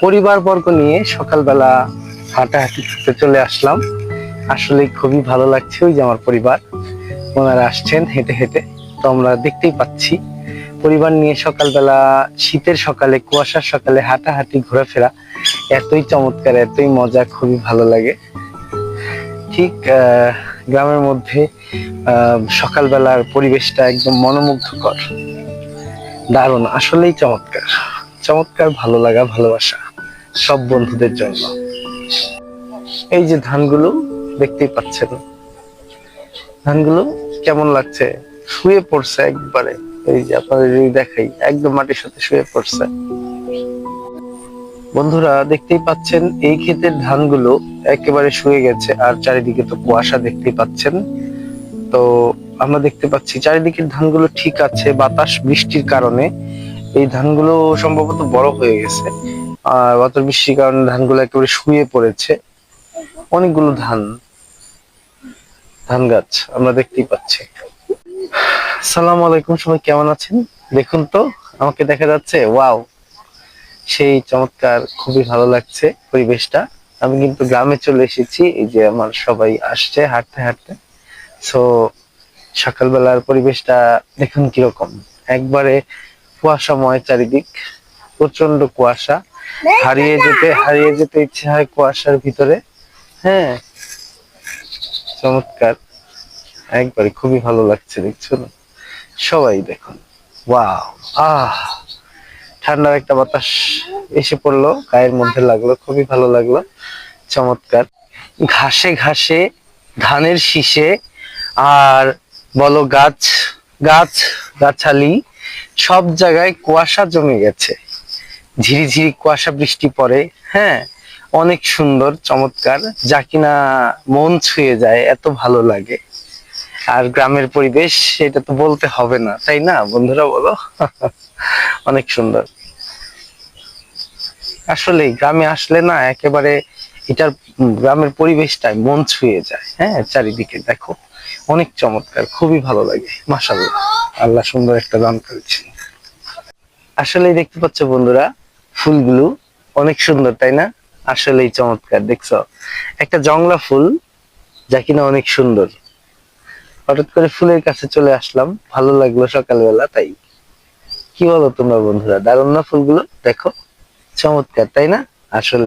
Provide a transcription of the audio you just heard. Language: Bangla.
পরিবারবর্গ নিয়ে সকালবেলা হাঁটাহাঁটি করতে চলে আসলাম। আসলে খুবই ভালো লাগছে। ওই যে আমার পরিবার, ওনারা আসছেন হেঁটে হেঁটে। তো আমরা দেখতেই পাচ্ছি পরিবার নিয়ে সকালবেলা, শীতের সকালে, কুয়াশার সকালে হাঁটাহাঁটি ঘোরাফেরা এতই চমৎকার, এতই মজা, খুবই ভালো লাগে। ঠিক গ্রামের মধ্যে সকালবেলার পরিবেশটা একদম মনোমুগ্ধকর, দারুণ, আসলেই চমৎকার। চমৎকার ভালো লাগা, ভালোবাসা সব বন্ধুদের জন্য। এই যে ধানগুলো দেখতেই পাচ্ছেন, ধানগুলো কেমন লাগছে, শুয়ে পড়ছে একবারে। এই যে আপনাদের যদি দেখাই, একদম মাটির সাথে শুয়ে পড়ছে। বন্ধুরা দেখতেই পাচ্ছেন এই ক্ষেতের ধানগুলো একেবারে শুয়ে গেছে, আর চারিদিকে তো কুয়াশা দেখতেই পাচ্ছেন। তো আমরা দেখতে পাচ্ছি চারিদিকের ধানগুলো ঠিক আছে, বাতাস বৃষ্টির কারণে এই ধানগুলো সম্ভবত বড় হয়ে গেছে। আর বাতাস বৃষ্টির কারণে ধানগুলো একেবারে শুয়ে পড়েছে। অনেকগুলো ধান গাছ আমরা দেখতেই পাচ্ছি। আসসালামু আলাইকুম, সবাই কেমন আছেন? দেখুন তো, আমাকে দেখা যাচ্ছে? ওয়াও, সেই চমৎকার, খুবই ভালো লাগছে পরিবেশটা। আমি কিন্তু গ্রামে চলে এসেছি। এই যে আমার সবাই আসছে হাঁটতে হাঁটতে। সো সকালবেলার পরিবেশটা দেখুন কিরকম, একবারে কুয়াশাময় চারিদিক, প্রচন্ড কুয়াশা। হারিয়ে যেতে ইচ্ছে হয় কুয়াশার ভিতরে। হ্যাঁ, চমৎকার, একবারে খুবই ভালো লাগছে, দেখছো না? সবাই দেখুন, ওয়াও, আহ, ঠান্ডার একটা বাতাস এসে পড়লো, গায়ের মধ্যে লাগলো, খুবই ভালো লাগলো, চমৎকার। ঘাসে ঘাসে, ধানের শীষে, আর বলো গাছ গাছ গাছালি, সব জায়গায় কুয়াশা জমে গেছে। ঝিরিঝিরি কুয়াশা বৃষ্টি পড়ে। হ্যাঁ, অনেক সুন্দর, চমৎকার, যা কিনা মন ছুঁয়ে যায়, এত ভালো লাগে। আর গ্রামের পরিবেশ, এটা তো বলতে হবে না, তাই না বন্ধুরা, বলো? অনেক সুন্দর। আসলে গ্রামে আসলে না একেবারে এটার গ্রামের পরিবেশটাই মন ছুঁয়ে যায়। হ্যাঁ, চারিদিকে দেখো, অনেক চমৎকার, খুবই ভালো লাগে। মাশাআল্লাহ, আল্লাহ সুন্দর একটা দান করেছে। আসলেই দেখতে পাচ্ছ বন্ধুরা, ফুলগুলো অনেক সুন্দর, তাই না? আসলেই চমৎকার, দেখছো? একটা জংলা ফুল, যা কিনা অনেক সুন্দর। হঠাৎ করে ফুলের কাছে চলে আসলাম, ভালো লাগলো সকালবেলা, তাই। কি বলো তোমরা বন্ধুরা, দারুণ না ফুলগুলো? দেখো, চমৎকার, তাই না? আসলে